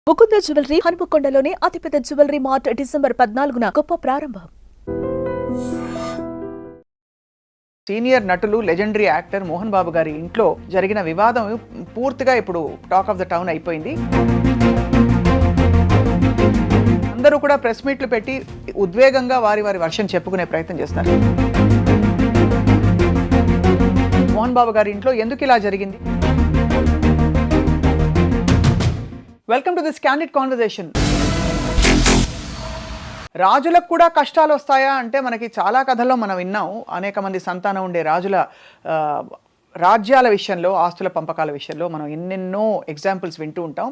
Mukunda jewellery హనుమకొండలోని అతిపెద్ద jewellery mart December 14న గొప్ప ప్రారంభం. సీనియర్ నటులు లెజెండరీ యాక్టర్ మోహన్ బాబు గారి ఇంట్లో జరిగిన వివాదం పూర్తిగా ఇప్పుడు టాక్ ఆఫ్ ద టౌన్ అయిపోయింది. అందరూ కూడా ప్రెస్ మీట్లు పెట్టి ఉద్వేగంగా వారి వర్షన్ చెప్పుకునే ప్రయత్నం చేస్తున్నారు. మోహన్ బాబు గారి ఇంట్లో ఎందుకు ఇలా జరిగింది? Welcome to this candid conversation. రాజులకు కూడా కష్టాలు వస్తాయా అంటే మనకి చాలా కథల్లో మనం విన్నాం. అనేక మంది సంతానం ఉండే రాజుల రాజ్యాల విషయంలో, ఆస్తుల పంపకాల విషయంలో మనం ఎన్నెన్నో ఎగ్జాంపుల్స్ వింటూ ఉంటాం.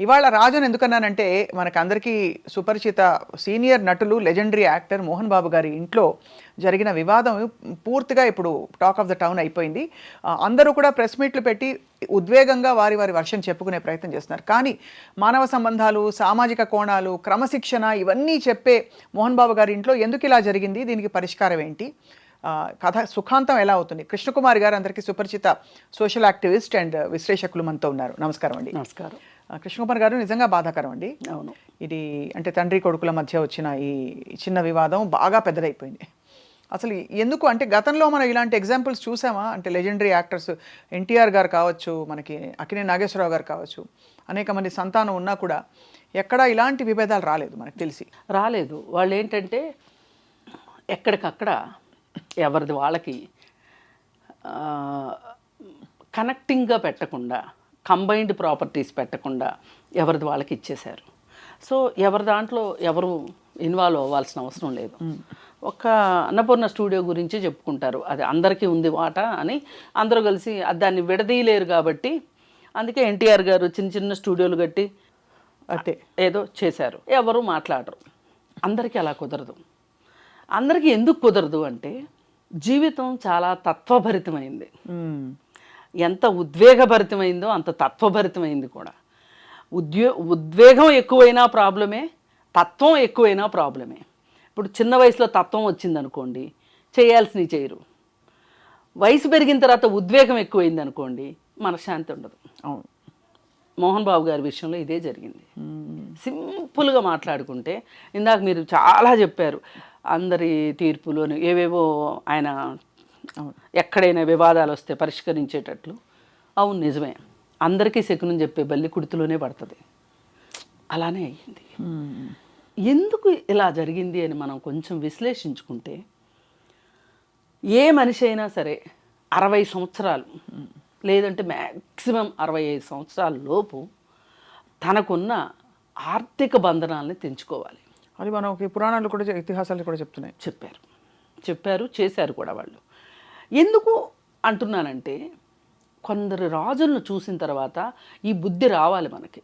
ఇవాళ రాజును ఎందుకన్నానంటే మనకు అందరికీ సుపరిచిత సీనియర్ నటులు లెజెండరీ యాక్టర్ మోహన్ బాబు గారి ఇంట్లో జరిగిన వివాదం పూర్తిగా ఇప్పుడు టాక్ ఆఫ్ ద టౌన్ అయిపోయింది. అందరూ కూడా ప్రెస్ మీట్లు పెట్టి ఉద్వేగంగా వారి వర్షన్ చెప్పుకునే ప్రయత్నం చేస్తున్నారు. కానీ మానవ సంబంధాలు, సామాజిక కోణాలు, క్రమశిక్షణ ఇవన్నీ చెప్పే మోహన్ బాబు గారి ఇంట్లో ఎందుకు ఇలా జరిగింది, దీనికి పరిష్కారం ఏంటి, కథ సుఖాంతం ఎలా అవుతుంది? కృష్ణకుమారి గారు అందరికీ సుపరిచిత సోషల్ యాక్టివిస్ట్ అండ్ విశ్లేషకులు మనతో ఉన్నారు. నమస్కారం అండి. నమస్కారం. కృష్ణకుమారి గారు, నిజంగా బాధాకరం అండి. అవును, ఇది అంటే తండ్రి కొడుకుల మధ్య వచ్చిన ఈ చిన్న వివాదం బాగా పెద్దదైపోయింది. అసలు ఎందుకు అంటే గతంలో మనం ఇలాంటి ఎగ్జాంపుల్స్ చూసామా? అంటే లెజెండరీ యాక్టర్స్ ఎన్టీఆర్ గారు కావచ్చు, మనకి అక్కినేని నాగేశ్వరరావు గారు కావచ్చు, అనేక మంది సంతానం ఉన్నా కూడా ఎక్కడా ఇలాంటి విభేదాలు రాలేదు మనకు తెలిసి. రాలేదు. వాళ్ళు ఏంటంటే ఎక్కడికక్కడ ఎవరిది వాళ్ళకి కనెక్టింగ్గా పెట్టకుండా, కంబైన్డ్ ప్రాపర్టీస్ పెట్టకుండా ఎవరిది వాళ్ళకి ఇచ్చేశారు. సో ఎవరి దాంట్లో ఎవరు ఇన్వాల్వ్ అవ్వాల్సిన అవసరం లేదు. ఒక అన్నపూర్ణ స్టూడియో గురించి చెప్పుకుంటారు, అది అందరికీ ఉంది వాటా అని. అందరూ కలిసి దాన్ని విడదీయలేరు కాబట్టి అందుకే ఎన్టీఆర్ గారు చిన్న చిన్న స్టూడియోలు కట్టి అంటే ఏదో చేశారు. ఎవరు మాట్లాడరు. అందరికీ అలా కుదరదు. అందరికీ ఎందుకు కుదరదు అంటే జీవితం చాలా తత్వభరితమైంది. ఎంత ఉద్వేగభరితమైందో అంత తత్వభరితమైంది కూడా. ఉద్వేగం ఎక్కువైనా ప్రాబ్లమే, తత్వం ఎక్కువైనా ప్రాబ్లమే. ఇప్పుడు చిన్న వయసులో తత్వం వచ్చిందనుకోండి, చేయాల్సినవి చేయరు. వయసు పెరిగిన తర్వాత ఉద్వేగం ఎక్కువైంది అనుకోండి, మనశ్శాంతి ఉండదు. అవును, మోహన్ బాబు గారి విషయంలో ఇదే జరిగింది. సింపుల్గా మాట్లాడుకుంటే, ఇందాక మీరు చాలా చెప్పారు అందరి తీర్పులోని ఏవేవో ఆయన ఎక్కడైనా వివాదాలు వస్తే పరిష్కరించేటట్లు. అవును, నిజమే. అందరికీ శకునం చెప్పే బల్లి కుడితిలోనే పడుతుంది. అలానే అయ్యింది. ఎందుకు ఇలా జరిగింది అని మనం కొంచెం విశ్లేషించుకుంటే, ఏ మనిషి అయినా సరే 60 సంవత్సరాలు లేదంటే మ్యాక్సిమం 65 సంవత్సరాల లోపు తనకున్న ఆర్థిక బంధనాలని తెంచుకోవాలి. అది మనకి పురాణాలు కూడా, ఇతిహాసాలు కూడా చెప్పారు, చేశారు కూడా వాళ్ళు. ఎందుకు అంటున్నానంటే, కొందరు రాజులను చూసిన తర్వాత ఈ బుద్ధి రావాలి మనకి.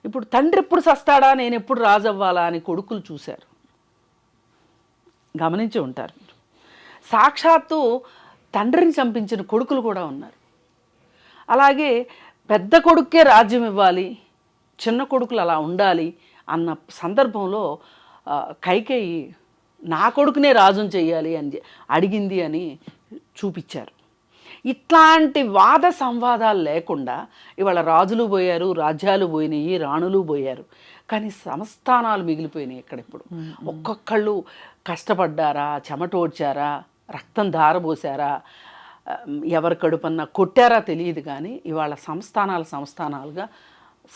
ఇప్పుడు తండ్రి ఎప్పుడు సస్తాడా, నేను ఎప్పుడు రాజు అవ్వాలా అని కొడుకులు చూశారు, గమనించి ఉంటారు. సాక్షాత్తు తండ్రిని చంపించిన కొడుకులు కూడా ఉన్నారు. అలాగే పెద్ద కొడుకే రాజ్యం ఇవ్వాలి, చిన్న కొడుకులు అలా ఉండాలి అన్న సందర్భంలో కైకేయి నా కొడుకునే రాజుని చెయ్యాలి అని అడిగింది అని చూపించారు. ఇట్లాంటి వాద సంవాదాలు లేకుండా ఇవాళ రాజులు పోయారు, రాజ్యాలు పోయినాయి, రాణులు పోయారు, కానీ సంస్థానాలు మిగిలిపోయినాయి. ఎక్కడెప్పుడు ఒక్కొక్కళ్ళు కష్టపడ్డారా, చెమటోడ్చారా, రక్తం ధారపోసారా, ఎవరి కడుపన్నా కొట్టారా తెలియదు, కానీ ఇవాళ సంస్థానాలుగా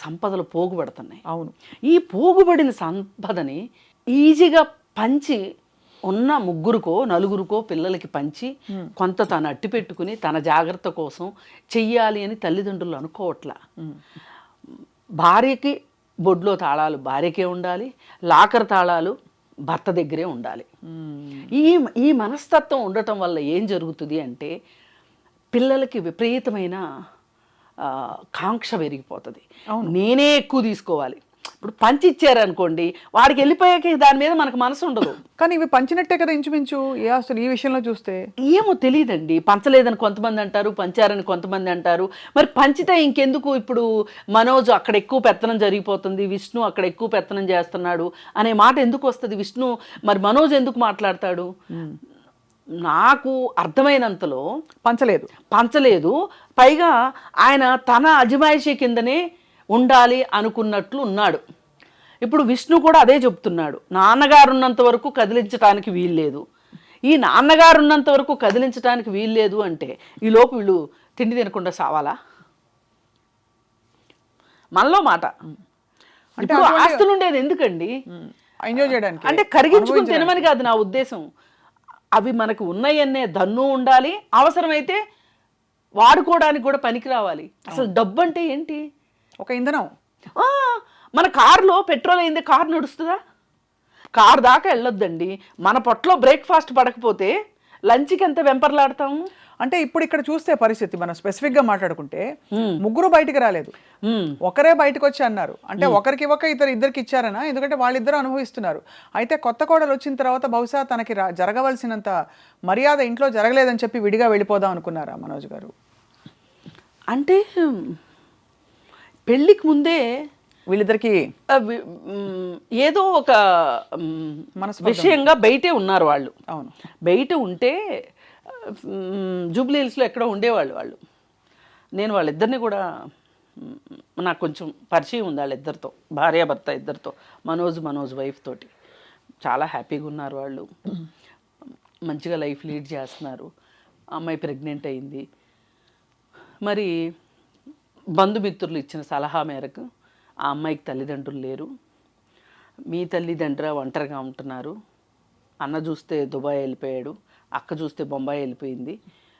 సంపదలు పోగుపడుతున్నాయి. అవును, ఈ పోగుబడిన సంపదని ఈజీగా పంచి ఉన్న 3కో 4కో పిల్లలకి పంచి కొంత తను అట్టి పెట్టుకుని తన జాగ్రత్త కోసం చెయ్యాలి అని తల్లిదండ్రులు అనుకోవట్లా. భార్యకి బొడ్లో తాళాలు భార్యకే ఉండాలి, లాకర్ తాళాలు భర్త దగ్గరే ఉండాలి. ఈ మనస్తత్వం ఉండటం వల్ల ఏం జరుగుతుంది అంటే, పిల్లలకి విపరీతమైన కాంక్ష పెరిగిపోతుంది. నేనే ఎక్కువ తీసుకోవాలి. ఇప్పుడు పంచి ఇచ్చారనుకోండి, వాడికి వెళ్ళిపోయాక దాని మీద మనకు మనసు ఉండదు. కానీ ఇవి పంచినట్టే కదా ఇంచుమించు. అసలు ఈ విషయంలో చూస్తే ఏమో తెలియదండి. పంచలేదని కొంతమంది అంటారు, పంచారని కొంతమంది అంటారు. మరి పంచితే ఇంకెందుకు? ఇప్పుడు మనోజ్ అక్కడ ఎక్కువ పెత్తనం జరిగిపోతుంది, విష్ణు అక్కడ ఎక్కువ పెత్తనం చేస్తున్నాడు అనే మాట ఎందుకు వస్తుంది? విష్ణు మరి మనోజ్ ఎందుకు మాట్లాడతాడు? నాకు అర్థమైనంతలో పంచలేదు. పైగా ఆయన తన అజమాయిషీ కిందనే ఉండాలి అనుకున్నట్లు ఉన్నాడు. ఇప్పుడు విష్ణు కూడా అదే చెప్తున్నాడు, నాన్నగారు ఉన్నంత వరకు కదిలించడానికి వీల్లేదు. ఈ నాన్నగారు ఉన్నంత వరకు కదిలించడానికి వీల్లేదు అంటే ఈ లోపు వీళ్ళు తిండి తినకుండా సావాలా? మనలో మాట. ఇప్పుడు ఆస్తులు ఉండేది ఎందుకండి? ఎంజాయ్ చేయడానికి, అంటే కరిగించుకుని తినమని కాదు నా ఉద్దేశం. అవి మనకు ఉన్నాయన్నే దన్ను ఉండాలి, అవసరమైతే వాడుకోవడానికి కూడా పనికి రావాలి. అసలు డబ్బు అంటే ఏంటి? ఒక ఇంధనం. మన కారులో పెట్రోల్ అయిందే కారు నడుస్తుందా? కారు దాకా వెళ్ళొద్దండి. మన పొట్టలో బ్రేక్ఫాస్ట్ పడకపోతే లంచ్కి ఎంత వెంపర్లాడతాము. అంటే ఇప్పుడు ఇక్కడ చూస్తే పరిస్థితి మనం స్పెసిఫిక్ గా మాట్లాడుకుంటే ముగ్గురు బయటికి రాలేదు, ఒకరే బయటకు వచ్చి అన్నారు. అంటే ఒకరికి ఇవ్వక ఇద్దరికి ఇచ్చారనా? ఎందుకంటే వాళ్ళిద్దరూ అనుభవిస్తున్నారు. అయితే కొత్త కోడలు వచ్చిన తర్వాత బహుశా తనకి జరగవలసినంత మర్యాద ఇంట్లో జరగలేదని చెప్పి విడిగా వెళ్ళిపోదాం అనుకున్నారా మనోజ్ గారు? అంటే పెళ్ళికి ముందే వీళ్ళిద్దరికి ఏదో ఒక విషయంగా బయటే ఉన్నారు వాళ్ళు. అవును, బయట ఉంటే జూబ్లీ హిల్స్లో ఎక్కడో ఉండేవాళ్ళు వాళ్ళు. నేను వాళ్ళిద్దరిని కూడా నాకు కొంచెం పరిచయం ఉంది వాళ్ళిద్దరితో, భార్యాభర్త ఇద్దరితో, మనోజ్ వైఫ్ తోటి. చాలా హ్యాపీగా ఉన్నారు వాళ్ళు, మంచిగా లైఫ్ లీడ్ చేస్తున్నారు. అమ్మాయి ప్రెగ్నెంట్ అయింది. మరి బంధుమిత్రులు ఇచ్చిన సలహా మేరకు ఆ అమ్మాయికి తల్లిదండ్రులు లేరు, మీ తల్లిదండ్రులు ఒంటరిగా ఉంటున్నారు, అన్న చూస్తే దుబాయ్ వెళ్ళిపోయాడు, అక్క చూస్తే బొంబాయి వెళ్ళిపోయింది,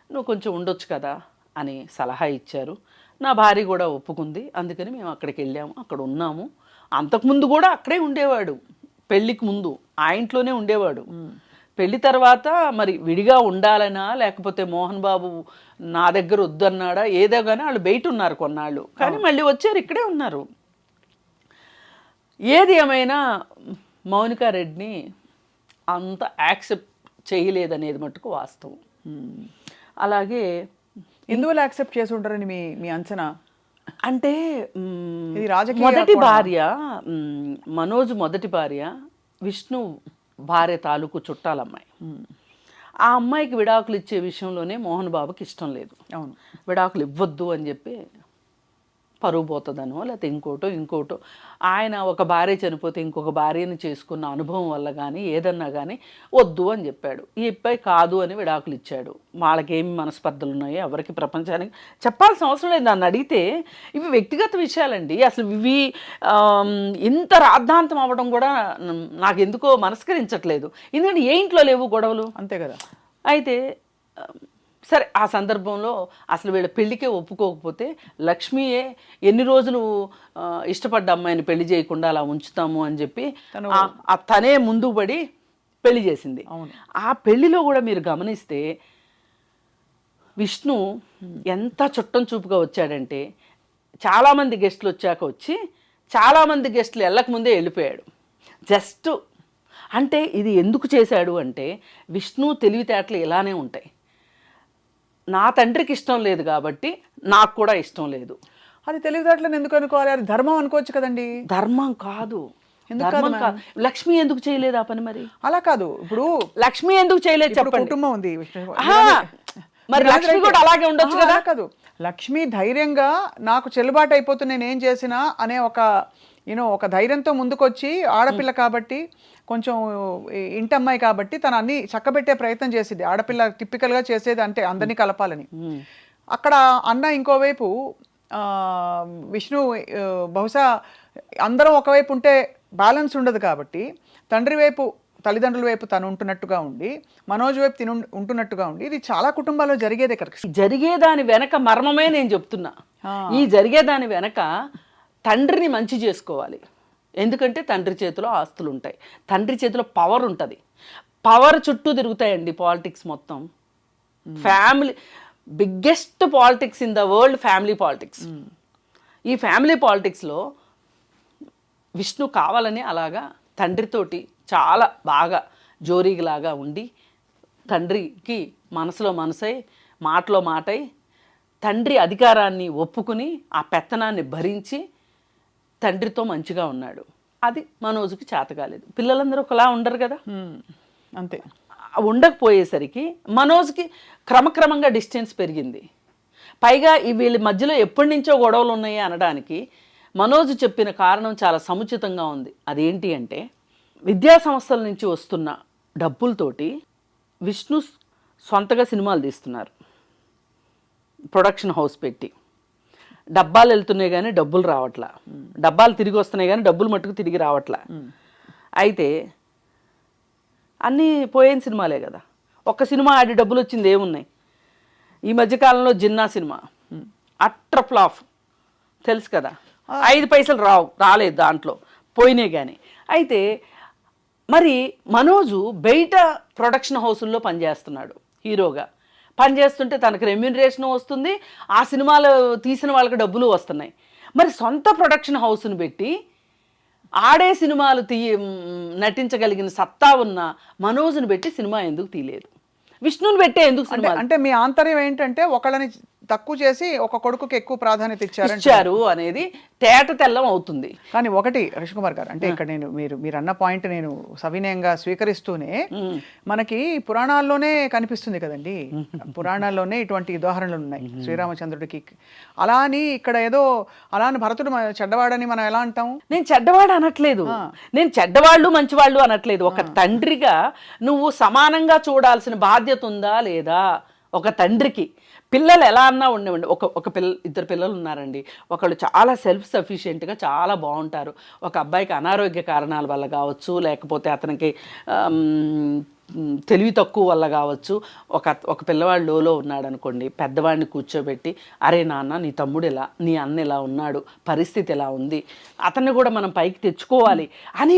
నువ్వు కొంచెం ఉండొచ్చు కదా అని సలహా ఇచ్చారు. నా భార్య కూడా ఒప్పుకుంది. అందుకని మేము అక్కడికి వెళ్ళాము, అక్కడ ఉన్నాము. అంతకుముందు కూడా అక్కడే ఉండేవాడు, పెళ్ళికి ముందు ఆ ఇంట్లోనే ఉండేవాడు. పెళ్లి తర్వాత మరి విడిగా ఉండాలనా లేకపోతే మోహన్ బాబు నా దగ్గర వద్దన్నాడా ఏదో కానీ వాళ్ళు బయట ఉన్నారు కొన్నాళ్ళు, కానీ మళ్ళీ వచ్చారు, ఇక్కడే ఉన్నారు. ఏది ఏమైనా మౌనికా రెడ్డిని అంత యాక్సెప్ట్ చేయలేదనేది మటుకు వాస్తవం. అలాగే ఎందువల్ల యాక్సెప్ట్ చేసి ఉంటారని మీ అంచనా? అంటే ఇది రాజకీయ మొదటి భార్య, మనోజ్ మొదటి భార్య విష్ణు భార్య తాలూకు చుట్టాలమ్మాయి. ఆ అమ్మాయికి విడాకులు ఇచ్చే విషయంలోనే మోహన్ బాబుకి ఇష్టం లేదు. అవును, విడాకులు ఇవ్వద్దు అని చెప్పి పరువు పోతుందనో లేకపోతే ఇంకోటో ఆయన ఒక భార్య చనిపోతే ఇంకొక భార్యని చేసుకున్న అనుభవం వల్ల కానీ ఏదన్నా కానీ వద్దు అని చెప్పాడు. ఈ అబ్బాయి కాదు అని విడాకులు ఇచ్చాడు. వాళ్ళకేమి మనస్పర్ధలు ఉన్నాయో ఎవరికి ప్రపంచానికి చెప్పాల్సిన అవసరం లేదు. నన్ను అడిగితే ఇవి వ్యక్తిగత విషయాలండి. అసలు ఇవి ఇంత రాద్ధాంతం అవ్వడం కూడా నాకు ఎందుకో మనస్కరించట్లేదు. ఎందుకంటే ఏ ఇంట్లో లేవు గొడవలు, అంతే కదా. అయితే సరే ఆ సందర్భంలో అసలు వీళ్ళ పెళ్ళికే ఒప్పుకోకపోతే లక్ష్మియే ఎన్ని రోజులు ఇష్టపడ్డ అమ్మాయిని పెళ్లి చేయకుండా అలా ఉంచుతాము అని చెప్పి తనే ముందుకు పడి పెళ్లి చేసింది. ఆ పెళ్లిలో కూడా మీరు గమనిస్తే విష్ణు ఎంత చుట్టం చూపుగా వచ్చాడంటే చాలామంది గెస్టులు వచ్చాక వచ్చి చాలామంది గెస్టులు వెళ్ళకముందే వెళ్ళిపోయాడు. జస్ట్ అంటే ఇది ఎందుకు చేశాడు అంటే విష్ణు తెలివితేటలు ఇలానే ఉంటాయి. నా తండ్రికి ఇష్టం లేదు కాబట్టి నాకు కూడా ఇష్టం లేదు. అది తెలివితేటలను ఎందుకు అనుకోవాలి? అది ధర్మం అనుకోవచ్చు కదండి. ధర్మం కాదు. లక్ష్మి ఎందుకు చేయలేదు ఆ పని? మరి అలా కాదు, ఇప్పుడు లక్ష్మి ఎందుకు చేయలేదు చెప్పండి. కుటుంబం ఉంది, మరి లక్ష్మి కూడా అలాగే ఉండొచ్చు కదా. కాదు, లక్ష్మి ధైర్యంగా నాకు చెల్లుబాటు అయిపోతుంది నేను ఏం చేసినా అనే ఒక ధైర్యంతో ముందుకొచ్చి ఆడపిల్ల కాబట్టి కొంచెం ఇంటమ్మాయి కాబట్టి తను అన్ని చక్కబెట్టే ప్రయత్నం చేసింది. ఆడపిల్ల టిపికల్గా చేసేది అంటే అందరినీ కలపాలని. అక్కడ అన్న ఇంకోవైపు విష్ణు బహుశా అందరం ఒకవైపు ఉంటే బ్యాలెన్స్ ఉండదు కాబట్టి తండ్రి వైపు తల్లిదండ్రుల వైపు తను ఉంటున్నట్టుగా ఉండి మనోజ్ వైపు తిను ఉంటున్నట్టుగా ఉండి ఇది చాలా కుటుంబాల్లో జరిగేదే కదా. జరిగేదాని వెనక మర్మమే నేను చెప్తున్నా. ఈ జరిగేదాని వెనక తండ్రిని మంచి చేసుకోవాలి. ఎందుకంటే తండ్రి చేతిలో ఆస్తులు ఉంటాయి, తండ్రి చేతిలో పవర్ ఉంటుంది. పవర్ చుట్టూ తిరుగుతాయండి పాలిటిక్స్ మొత్తం. Family biggest politics in the world family politics. ఈ ఫ్యామిలీ పాలిటిక్స్లో విష్ణు కావాలని అలాగా తండ్రితోటి చాలా బాగా జోరీలాగా ఉండి తండ్రికి మనసులో మనసై మాటలో మాటై తండ్రి అధికారాన్ని ఒప్పుకుని ఆ పెత్తనాన్ని భరించి తండ్రితో మంచిగా ఉన్నాడు. అది మనోజ్కి చేత కాలేదు. పిల్లలందరూ ఒకలా ఉండరు కదా, అంతే. ఉండకపోయేసరికి మనోజ్కి క్రమక్రమంగా డిస్టెన్స్ పెరిగింది. పైగా ఈ వీళ్ళ మధ్యలో ఎప్పటి నుంచో గొడవలు ఉన్నాయి అనడానికి మనోజ్ చెప్పిన కారణం చాలా సముచితంగా ఉంది. అదేంటి అంటే విద్యా సంస్థల నుంచి వస్తున్న డబ్బులతోటి విష్ణు సొంతగా సినిమాలు తీస్తున్నారు, ప్రొడక్షన్ హౌస్ పెట్టి. డబ్బాలు వెళ్తున్నాయి కానీ డబ్బులు రావట్లా, డబ్బాలు తిరిగి వస్తున్నాయి కానీ డబ్బులు మట్టుకు తిరిగి రావట్లా. అయితే అన్నీ పోయిన సినిమాలే కదా, ఒక్క సినిమా ఆడి డబ్బులు వచ్చింది ఏమున్నాయి? ఈ మధ్యకాలంలో జిన్నా సినిమా అట్టర్ ఫ్లాప్, తెలుసు కదా, 5 పైసలు రాలేదు దాంట్లో, పోయినాయి కానీ. అయితే మరి మనోజు బయట ప్రొడక్షన్ హౌసుల్లో పనిచేస్తున్నాడు, హీరోగా పనిచేస్తుంటే తనకు రెమ్యూనరేషన్ వస్తుంది, ఆ సినిమాలు తీసిన వాళ్ళకి డబ్బులు వస్తున్నాయి. మరి సొంత ప్రొడక్షన్ హౌస్ను పెట్టి ఆడే సినిమాలు నటించగలిగిన సత్తా ఉన్న మనోజ్ను పెట్టి సినిమా ఎందుకు తీయలేదు? విష్ణుని పెట్టే ఎందుకు సినిమా? అంటే మీ ఆంతర్యం ఏంటంటే ఒకళ్ళని తక్కువ చేసి ఒక కొడుకుకి ఎక్కువ ప్రాధాన్యత ఇచ్చారు అనేది తేట తెల్లం అవుతుంది. కానీ ఒకటి రవికుమార్ గారు, అంటే ఇక్కడ మీరు అన్న పాయింట్ నేను సవినయంగా స్వీకరిస్తూనే, మనకి పురాణాల్లోనే కనిపిస్తుంది కదండి, పురాణాల్లోనే ఇటువంటి ఉదాహరణలు ఉన్నాయి శ్రీరామచంద్రుడికి. అలా అని ఇక్కడ ఏదో అలా అని భరతుడు చెడ్డవాడని మనం ఎలా అంటాం? నేను చెడ్డవాడు అనట్లేదు, నేను చెడ్డవాళ్ళు మంచివాళ్ళు అనట్లేదు. ఒక తండ్రిగా నువ్వు సమానంగా చూడాల్సిన బాధ్యత ఉందా లేదా? ఒక తండ్రికి పిల్లలు ఎలా అన్నా ఉండేవండి. ఇద్దరు పిల్లలు ఉన్నారండి, ఒకళ్ళు చాలా సెల్ఫ్ సఫిషియెంట్గా చాలా బాగుంటారు. ఒక అబ్బాయికి అనారోగ్య కారణాల వల్ల కావచ్చు, లేకపోతే అతనికి తెలివి తక్కువ వల్ల కావచ్చు, ఒక పిల్లవాడు లోలో ఉన్నాడు అనుకోండి, పెద్దవాడిని కూర్చోబెట్టి, అరే నాన్న నీ తమ్ముడు ఇలా, నీ అన్న ఇలా ఉన్నాడు, పరిస్థితి ఎలా ఉంది, అతన్ని కూడా మనం పైకి తెచ్చుకోవాలి అని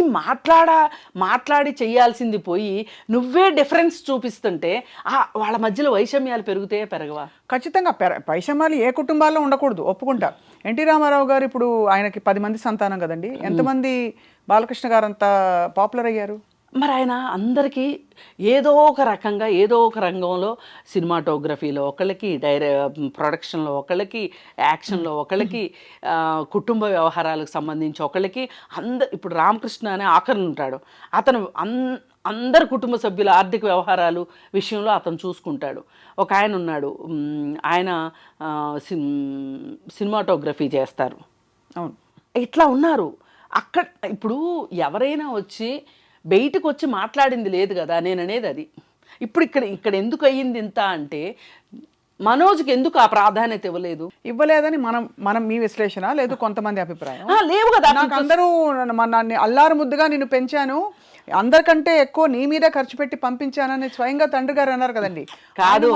మాట్లాడి చేయాల్సింది పోయి నువ్వే డిఫరెన్స్ చూపిస్తుంటే వాళ్ళ మధ్యలో వైషమ్యాలు పెరగవా? ఖచ్చితంగా వైషమ్యాలు ఏ కుటుంబాల్లో ఉండకూడదు, ఒప్పుకుంటా. ఎన్టీ రామారావు గారు ఇప్పుడు ఆయనకి 10 మంది సంతానం కదండి, ఎంతమంది బాలకృష్ణ గారు అంత పాపులర్ అయ్యారు? మరి ఆయన అందరికీ ఏదో ఒక రకంగా ఏదో ఒక రంగంలో, సినిమాటోగ్రఫీలో ఒకళ్ళకి, ప్రొడక్షన్లో ఒకళ్ళకి, యాక్షన్లో ఒకళ్ళకి, కుటుంబ వ్యవహారాలకు సంబంధించి ఒకళ్ళకి, ఇప్పుడు రామకృష్ణ అనే ఆఖరణ ఉంటాడు, అతను అందరు కుటుంబ సభ్యుల ఆర్థిక వ్యవహారాలు విషయంలో అతను చూసుకుంటాడు. ఒక ఆయన ఉన్నాడు, ఆయన సినిమాటోగ్రఫీ చేస్తారు. అవును, ఇట్లా ఉన్నారు. అక్కడ ఇప్పుడు ఎవరైనా వచ్చి బయటకు వచ్చి మాట్లాడింది లేదు కదా, నేను అనేది అది. ఇప్పుడు ఇక్కడ ఎందుకు అయ్యింది ఇంత అంటే, మనోజ్కి ఎందుకు ఆ ప్రాధాన్యత ఇవ్వలేదని మనం మీ విశ్లేషణ లేదు, కొంతమంది అభిప్రాయం లేవు కదా. నాకు అందరూ నన్ను అల్లారు ముద్దుగా నిన్ను పెంచాను, అందరికంటే ఎక్కువ నీ మీద ఖర్చు పెట్టి పంపించానని స్వయంగా తండ్రి గారు అన్నారు కదండి. కాదు,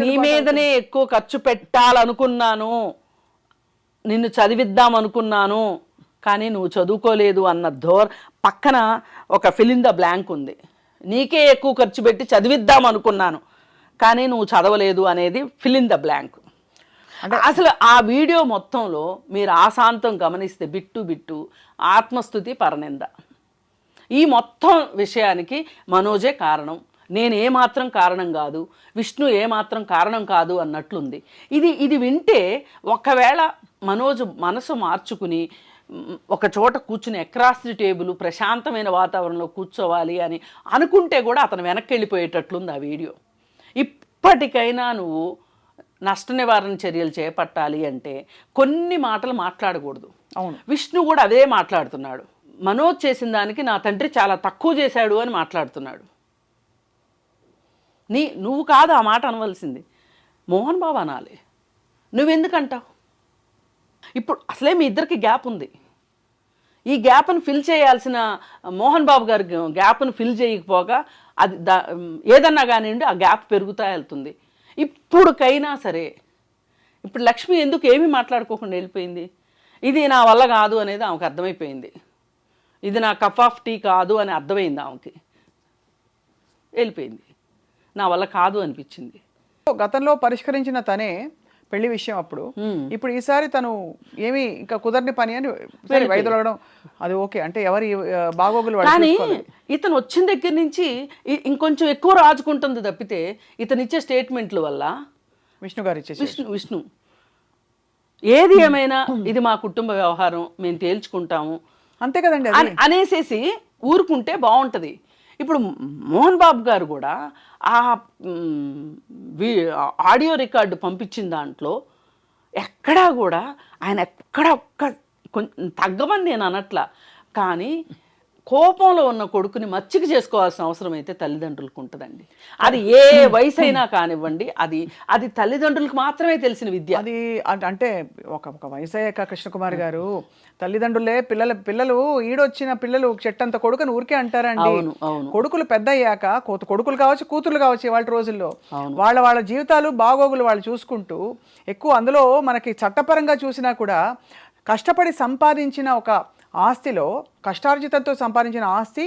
నీ మీదనే ఎక్కువ ఖర్చు పెట్టాలనుకున్నాను, నిన్ను చదివిద్దాం అనుకున్నాను, కానీ నువ్వు చదువుకోలేదు అన్న పక్కన ఒక ఫిల్ ఇన్ ద బ్లాంక్ ఉంది. నీకే ఎక్కువ ఖర్చు పెట్టి చదివిద్దాం అనుకున్నాను కానీ నువ్వు చదవలేదు అనేది ఫిల్ ఇన్ ద బ్లాంక్. అంటే అసలు ఆ వీడియో మొత్తంలో మీరు ఆశాంతం గమనిస్తే బిట్టు ఆత్మస్తుతి పరనింద, ఈ మొత్తం విషయానికి మనోజే కారణం, నేను ఏమాత్రం కారణం కాదు, విష్ణు ఏమాత్రం కారణం కాదు అన్నట్లుంది. ఇది వింటే ఒకవేళ మనోజు మనసు మార్చుకుని ఒక చోట కూర్చుని అక్రాస్ ది టేబుల్ ప్రశాంతమైన వాతావరణంలో కూర్చోవాలి అని అనుకుంటే కూడా అతను వెనక్కి వెళ్ళిపోయేటట్లుంది ఆ వీడియో. ఇప్పటికైనా నువ్వు నష్ట నివారణ చర్యలు చేపట్టాలి అంటే కొన్ని మాటలు మాట్లాడకూడదు. అవును, విష్ణు కూడా అదే మాట్లాడుతున్నాడు. మనోజ్ చేసిన దానికి నా తండ్రి చాలా తక్కువ చేశాడు అని మాట్లాడుతున్నాడు. నువ్వు కాదు ఆ మాట అనవలసింది, మోహన్ బాబు అనాలి. నువ్వెందుకంటావు? ఇప్పుడు అసలే మీ ఇద్దరికి గ్యాప్ ఉంది, ఈ గ్యాప్ను ఫిల్ చేయాల్సిన మోహన్ బాబు గారి గ్యాప్ను ఫిల్ చేయకపోగా అది ఏదన్నా కానివ్వండి ఆ గ్యాప్ పెరుగుతా వెళ్తుంది. ఇప్పుడుకైనా సరే, ఇప్పుడు లక్ష్మి ఎందుకు ఏమీ మాట్లాడుకోకుండా వెళ్ళిపోయింది? ఇది నా వల్ల కాదు అనేది ఆమెకు అర్థమైపోయింది, ఇది నా కప్ ఆఫ్ టీ కాదు అని అర్థమైంది ఆమెకి, వెళ్ళిపోయింది. నా వల్ల కాదు అనిపించింది. గతంలో పరిష్కరించిన తనే పెళ్లి విషయం అప్పుడు, ఇప్పుడు ఈసారి తను ఏమి ఇంకా కుదరని పని అని వైదొలగడం అది ఓకే అంటే ఎవరి బాగోగులు. కానీ ఇతను వచ్చిన దగ్గర నుంచి ఇంకొంచెం ఎక్కువ రాజుకుంటుంది తప్పితే ఇతను ఇచ్చే స్టేట్మెంట్ల వల్ల విష్ణు గారు ఇచ్చే విష్ణు ఏది ఏమైనా ఇది మా కుటుంబ వ్యవహారం, మేము తేల్చుకుంటాము అంతే కదండి అనేసేసి ఊరుకుంటే బాగుంటుంది. ఇప్పుడు మోహన్ బాబు గారు కూడా ఆ ఆడియో రికార్డు పంపించిన దాంట్లో ఎక్కడా కూడా ఆయన ఒక్క తగ్గమని నేను అనట్లా, కానీ కోపంలో ఉన్న కొడుకుని మచ్చిక చేసుకోవాల్సిన అవసరం అయితే తల్లిదండ్రులకు ఉంటుందండి. అది ఏ వయసు అయినా కానివ్వండి, అది తల్లిదండ్రులకు మాత్రమే తెలిసిన విద్య. అది అంటే ఒక వయసు అయ్యాక కృష్ణకుమారి గారు తల్లిదండ్రులే పిల్లలు ఈడొచ్చిన పిల్లలు చెట్టంత కొడుకుని ఊరికే అంటారండి. అవును, అవును. కొడుకులు పెద్ద అయ్యాక కొడుకులు కావచ్చు, కూతుర్లు కావచ్చు, ఇవాళ రోజుల్లో వాళ్ళ జీవితాలు బాగోగులు వాళ్ళు చూసుకుంటూ ఎక్కువ అందులో మనకి చట్టపరంగా చూసినా కూడా కష్టపడి సంపాదించిన ఒక ఆస్తిలో, కష్టార్జితంతో సంపాదించిన ఆస్తి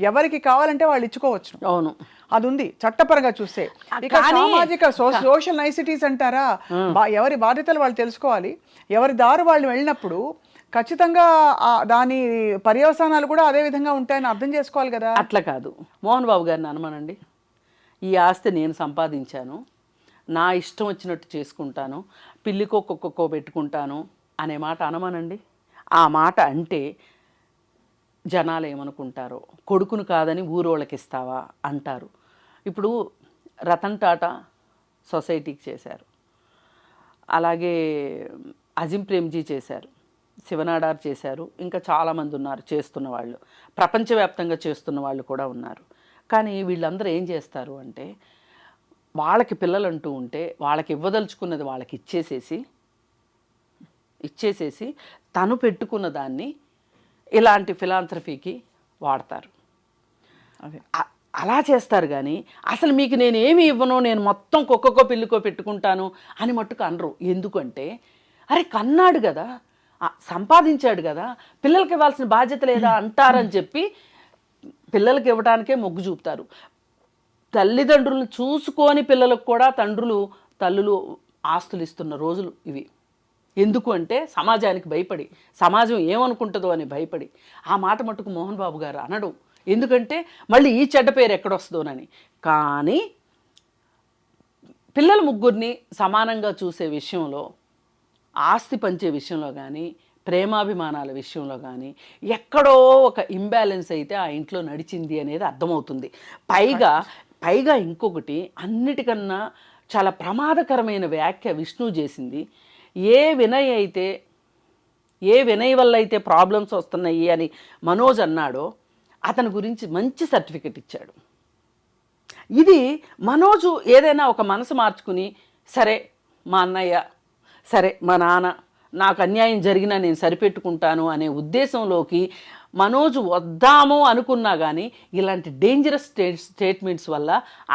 ఎవరికి కావాలంటే వాళ్ళు ఇచ్చుకోవచ్చు. అవును, అది ఉంది చట్టపరంగా చూస్తే. ఇక సామాజిక సోషల్ నైసిటీస్ అంటారా, ఎవరి బాధ్యతలు వాళ్ళు తెలుసుకోవాలి, ఎవరి దారి వాళ్ళు వెళ్ళినప్పుడు ఖచ్చితంగా దాని పర్యవసానాలు కూడా అదే విధంగా ఉంటాయని అర్థం చేసుకోవాలి కదా. అట్లా కాదు, మోహన్ బాబు గారిని అనమనండి, ఈ ఆస్తి నేను సంపాదించాను, నా ఇష్టం వచ్చినట్టు చేసుకుంటాను, పిల్లికో కుక్కకో పెట్టుకుంటాను అనే మాట అనమనండి. ఆ మాట అంటే జనాలు ఏమనుకుంటారో, కొడుకును కాదని ఊరోళ్ళకి ఇస్తావా అంటారు. ఇప్పుడు రతన్ టాటా సొసైటీకి చేశారు, అలాగే అజిం ప్రేమ్జీ చేశారు, శివనాడార్ చేశారు, ఇంకా చాలామంది ఉన్నారు చేస్తున్న వాళ్ళు, ప్రపంచవ్యాప్తంగా చేస్తున్న వాళ్ళు కూడా ఉన్నారు. కానీ వీళ్ళందరూ ఏం చేస్తారు అంటే, వాళ్ళకి పిల్లలు అంటూ ఉంటే వాళ్ళకి ఇవ్వదలుచుకున్నది వాళ్ళకి ఇచ్చేసేసి తను పెట్టుకున్న దాన్ని ఇలాంటి ఫిలాంథ్రఫీకి వాడతారు. అలా చేస్తారు. కానీ అసలు మీకు నేను ఏమి ఇవ్వను, నేను మొత్తం కుక్కకో పిల్లికో పెట్టుకుంటాను అని మట్టుకు అనరు. ఎందుకంటే అరే కన్నాడు కదా, సంపాదించాడు కదా, పిల్లలకి ఇవ్వాల్సిన బాధ్యత లేదా అంటారని చెప్పి పిల్లలకి ఇవ్వడానికే మొగ్గు చూపుతారు. తల్లిదండ్రులను చూసుకొని పిల్లలకు కూడా తల్లులు ఆస్తులు ఇస్తున్న రోజులు ఇవి. ఎందుకు అంటే సమాజానికి భయపడి, సమాజం ఏమనుకుంటుందో అని భయపడి. ఆ మాట మట్టుకు మోహన్ బాబు గారు అనడు, ఎందుకంటే మళ్ళీ ఈ చెడ్డ పేరు ఎక్కడొస్తుందోనని. కానీ పిల్లల ముగ్గురిని సమానంగా చూసే విషయంలో, ఆస్తి పంచే విషయంలో కానీ, ప్రేమాభిమానాల విషయంలో కానీ ఎక్కడో ఒక ఇంబ్యాలెన్స్ అయితే ఆ ఇంట్లో నడిచింది అనేది అర్థమవుతుంది. పైగా ఇంకొకటి, అన్నిటికన్నా చాలా ప్రమాదకరమైన వ్యాఖ్య విష్ణు చేసింది. ఏ వినయ్ వల్ల అయితే ప్రాబ్లమ్స్ వస్తున్నాయి అని మనోజ్ అన్నాడో అతని గురించి మంచి సర్టిఫికెట్ ఇచ్చాడు. ఇది మనోజు ఏదైనా ఒక మనసు మార్చుకుని, సరే మా అన్నయ్య, సరే మా నాన్న, నాకు అన్యాయం జరిగినా నేను సరిపెట్టుకుంటాను అనే ఉద్దేశంలోకి మనోజు వద్దాము అనుకున్నా కానీ ఇలాంటి డేంజరస్ స్టేట్మెంట్స్ వల్ల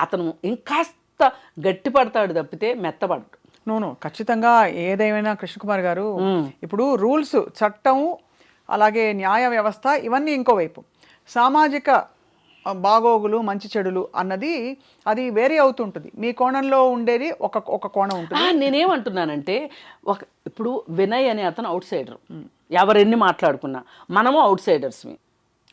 అతను ఇంకాస్త గట్టిపడతాడు తప్పితే మెత్తపడడు. నో ఖచ్చితంగా ఏదేమైనా కృష్ణకుమార్ గారు, ఇప్పుడు రూల్స్, చట్టం, అలాగే న్యాయ వ్యవస్థ ఇవన్నీ ఇంకోవైపు, సామాజిక బాగోగులు, మంచి చెడులు అన్నది అది వేరే అవుతుంటుంది. మీ కోణంలో ఉండేది ఒక కోణం ఉంటుంది. నేనేమంటున్నానంటే, ఇప్పుడు వినయ్ అనే అతను అవుట్ సైడర్, ఎవరెన్ని మాట్లాడుకున్నా మనము అవుట్ సైడర్స్మి.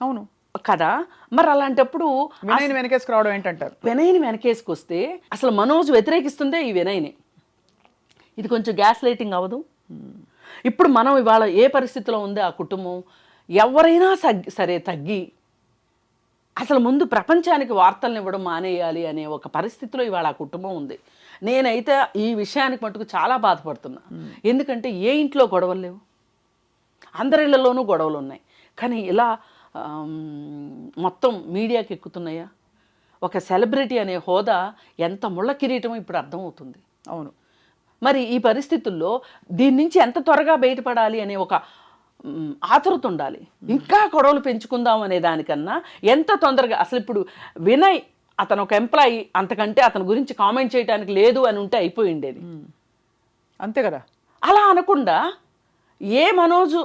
అవును కదా, మరి అలాంటప్పుడు వినయ్ని వెనకేసుకు రావడం ఏంటంటారు? వినయ్ని వెనకేసుకొస్తే అసలు మనోజ్ వ్యతిరేకిస్తుందే ఈ వినయ్ని. ఇది కొంచెం గ్యాస్ లైటింగ్ అవ్వదు? ఇప్పుడు మనం ఇవాళ ఏ పరిస్థితిలో ఉంది ఆ కుటుంబం, ఎవరైనా సరే తగ్గి అసలు ముందు ప్రపంచానికి వార్తలను ఇవ్వడం మానేయాలి అనే ఒక పరిస్థితిలో ఇవాళ ఆ కుటుంబం ఉంది. నేనైతే ఈ విషయానికి మటుకు చాలా బాధపడుతున్నా. ఎందుకంటే ఏ ఇంట్లో గొడవలు లేవు, అందరిళ్లలోనూ గొడవలు ఉన్నాయి. కానీ ఇలా మొత్తం మీడియాకి ఎక్కుతున్నాయా? ఒక సెలబ్రిటీ అనే హోదా ఎంత ముళ్ళ కిరీటమో ఇప్పుడు అర్థమవుతుంది. అవును, మరి ఈ పరిస్థితుల్లో దీని నుంచి ఎంత త్వరగా బయటపడాలి అనే ఒక ఆతృత ఉండాలి. ఇంకా గొడవలు పెంచుకుందాం అనే దానికన్నా ఎంత తొందరగా, అసలు ఇప్పుడు వినయ్ అతను ఒక ఎంప్లాయీ, అంతకంటే అతని గురించి కామెంట్ చేయడానికి లేదు అని ఉంటే అయిపోయిండేది. అంతే కదా. అలా అనకుండా ఏ మనోజు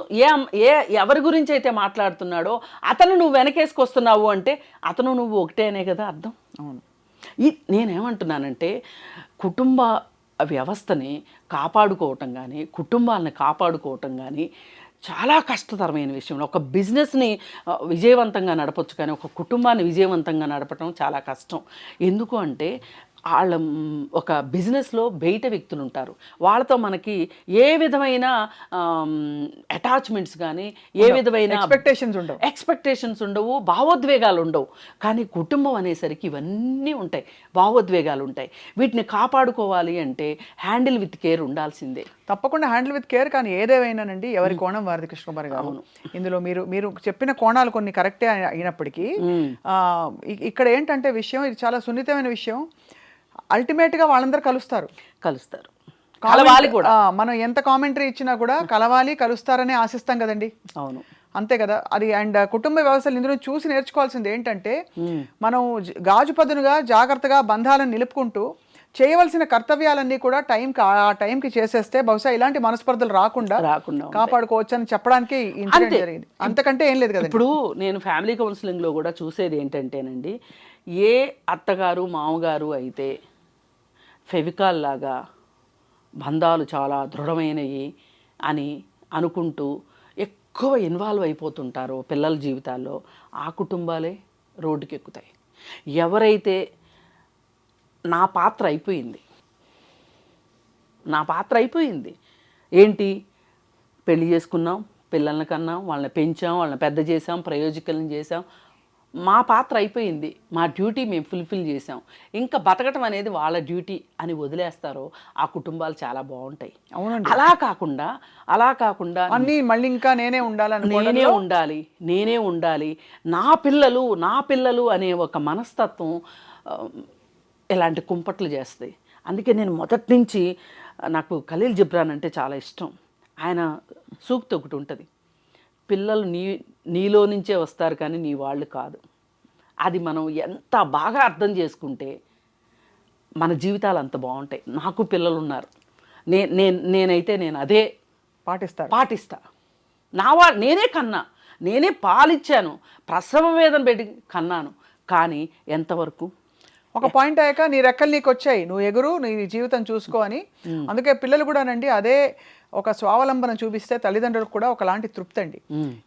ఎవరి గురించి అయితే మాట్లాడుతున్నాడో అతను నువ్వు వెనకేసుకొస్తున్నావు అంటే అతను నువ్వు ఒకటే అనే కదా అర్థం. అవును, నేనేమంటున్నానంటే కుటుంబ వ్యవస్థని కాపాడుకోవటం కానీ, కుటుంబాలని కాపాడుకోవటం కానీ చాలా కష్టతరమైన విషయం. ఒక బిజినెస్ని విజయవంతంగా నడపచ్చు, కానీ ఒక కుటుంబాన్ని విజయవంతంగా నడపటం చాలా కష్టం. ఎందుకు అంటే వాళ్ళ ఒక బిజినెస్లో బయట వ్యక్తులు ఉంటారు, వాళ్ళతో మనకి ఏ విధమైన అటాచ్మెంట్స్ కానీ ఏ విధమైన ఎక్స్పెక్టేషన్స్ ఉండవు, భావోద్వేగాలు ఉండవు. కానీ కుటుంబం అనేసరికి ఇవన్నీ ఉంటాయి, భావోద్వేగాలు ఉంటాయి. వీటిని కాపాడుకోవాలి అంటే హ్యాండిల్ విత్ కేర్ ఉండాల్సిందే. తప్పకుండా హ్యాండిల్ విత్ కేర్. కానీ ఏదేమైనానండి, ఎవరి కోణం వారిది కృష్ణకుమారి గారు. ఇందులో మీరు చెప్పిన కోణాలు కొన్ని కరెక్టే అయినప్పటికీ ఇక్కడ ఏంటంటే విషయం, ఇది చాలా సున్నితమైన విషయం. అల్టిమేట్గా వాళ్ళందరూ కలుస్తారు. కలవాలి కూడా. మనం ఎంత కామెంటరీ ఇచ్చినా కూడా కలవాలి, కలుస్తారని ఆశిస్తాం కదండి. అవును, అంతే కదా అది. అండ్ కుటుంబ వ్యవస్థలు ఇందులో చూసి నేర్చుకోవాల్సింది ఏంటంటే, మనం గాజుపదునుగా జాగ్రత్తగా బంధాలను నిలుపుకుంటూ చేయవలసిన కర్తవ్యాలన్నీ కూడా ఆ టైంకి చేసేస్తే బహుశా ఇలాంటి మనస్పర్ధలు రాకుండా కాపాడుకోవచ్చు అని చెప్పడానికి జరిగింది. అంతకంటే ఏం లేదు కదా. ఇప్పుడు నేను ఫ్యామిలీ కౌన్సిలింగ్లో కూడా చూసేది ఏంటంటేనండి, ఏ అత్తగారు మామగారు అయితే ఫెవికాల్ లాగా బంధాలు చాలా దృఢమైనవి అని అనుకుంటూ ఎక్కువ ఇన్వాల్వ్ అయిపోతుంటారో పిల్లల జీవితాల్లో, ఆ కుటుంబాలే రోడ్డుకి ఎక్కుతాయి. ఎవరైతే నా పాత్ర అయిపోయింది ఏంటి, పెళ్లి చేసుకున్నాం, పిల్లల్ని కన్నాం, వాళ్ళని పెంచాం, వాళ్ళని పెద్ద చేసాం, ప్రయోజకులను చేసాం, మా పాత్ర అయిపోయింది, మా డ్యూటీ మేము ఫుల్ఫిల్ చేసాం, ఇంకా బతకటం అనేది వాళ్ళ డ్యూటీ అని వదిలేస్తారో ఆ కుటుంబాలు చాలా బాగుంటాయి. అవునండి. అలా కాకుండా అన్నీ మళ్ళీ ఇంకా నేనే ఉండాలి, నా పిల్లలు అనే ఒక మనస్తత్వం ఇలాంటి కుంపట్లు చేస్తాయి. అందుకే నేను మొదటి నుంచి నాకు ఖలీల్ జిబ్రాన్ అంటే చాలా ఇష్టం. ఆయన సూక్తి ఒకటి ఉంటుంది, పిల్లలు నీలో నుంచే వస్తారు కానీ నీ వాళ్ళు కాదు. అది మనం ఎంత బాగా అర్థం చేసుకుంటే మన జీవితాలు అంత బాగుంటాయి. నాకు పిల్లలు ఉన్నారు, నేనైతే అదే పాటిస్తా. నేనే కన్నా, నేనే పాలిచ్చాను, ప్రసవ వేదన పెట్టి కన్నాను. కానీ ఎంతవరకు ఒక పాయింట్ అయ్యాక నీ రెక్కలు నీకు వచ్చాయి, నువ్వు ఎగురు, నీ జీవితం చూసుకో అని. అందుకే పిల్లలు కూడానండి అదే ఒక స్వావలంబన చూపిస్తే తల్లిదండ్రులకు కూడా ఒకలాంటి తృప్తి అండి.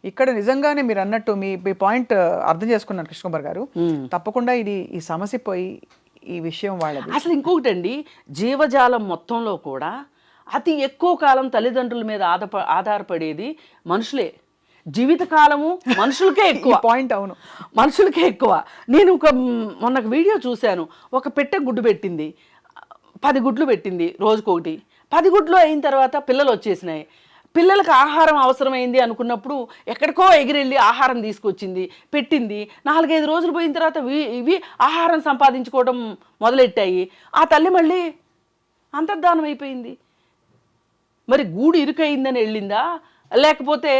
ఇక్కడ నిజంగానే మీరు అన్నట్టు మీ పాయింట్ అర్థం చేసుకున్నారు కృష్ణకుమార్ గారు. తప్పకుండా ఈ సమస్య పోయి ఈ విషయం వాళ్ళది. అసలు ఇంకొకటి అండి, జీవజాలం మొత్తంలో కూడా అతి ఎక్కువ కాలం తల్లిదండ్రుల మీద ఆధారపడేది మనుషులే. జీవితకాలము మనుషులకే ఎక్కువ. పాయింట్. అవును, మనుషులకే ఎక్కువ. నేను మొన్న వీడియో చూశాను, ఒక పెట్టె గుడ్డు పెట్టింది, 10 గుడ్లు పెట్టింది, రోజుకొకటి. 10 గుడ్లు అయిన తర్వాత పిల్లలు వచ్చేసినాయి. పిల్లలకు ఆహారం అవసరమైంది అనుకున్నప్పుడు ఎక్కడికో ఎగిరెళ్ళి ఆహారం తీసుకొచ్చింది, పెట్టింది. 4-5 రోజులు పోయిన తర్వాత ఇవి ఆహారం సంపాదించుకోవడం మొదలెట్టాయి. ఆ తల్లి మళ్ళీ అంతర్ధానం అయిపోయింది. మరి గూడు ఇరుకయిందని వెళ్ళిందా, లేకపోతే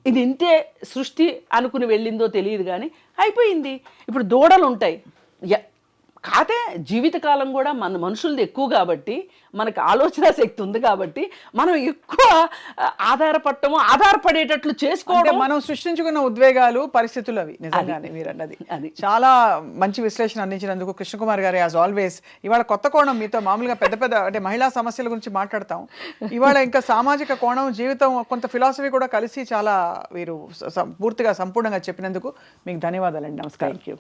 ఇది ఇంతే సృష్టి అనుకుని వెళ్ళిందో తెలియదు, కానీ అయిపోయింది. ఇప్పుడు దూడలు ఉంటాయి, కాతే జీవితకాలం కూడా మన మనుషులది ఎక్కువ కాబట్టి, మనకు ఆలోచన శక్తి ఉంది కాబట్టి మనం ఎక్కువ ఆధారపడేటట్లు చేసుకోవడం. మనం సృష్టించుకున్న ఉద్వేగాలు, పరిస్థితులు అవి. నిజంగానే మీరు అన్నది అది చాలా మంచి విశ్లేషణ అందించినందుకు కృష్ణకుమార్ గారు యాజ్ ఆల్వేస్. ఇవాళ కొత్త కోణం, మీతో మామూలుగా పెద్ద అంటే మహిళా సమస్యల గురించి మాట్లాడతాం, ఇవాళ ఇంకా సామాజిక కోణం, జీవితం, కొంత ఫిలాసఫీ కూడా కలిసి చాలా వీరు పూర్తిగా సంపూర్ణంగా చెప్పినందుకు మీకు ధన్యవాదాలండి. నమస్కారం. Thank you.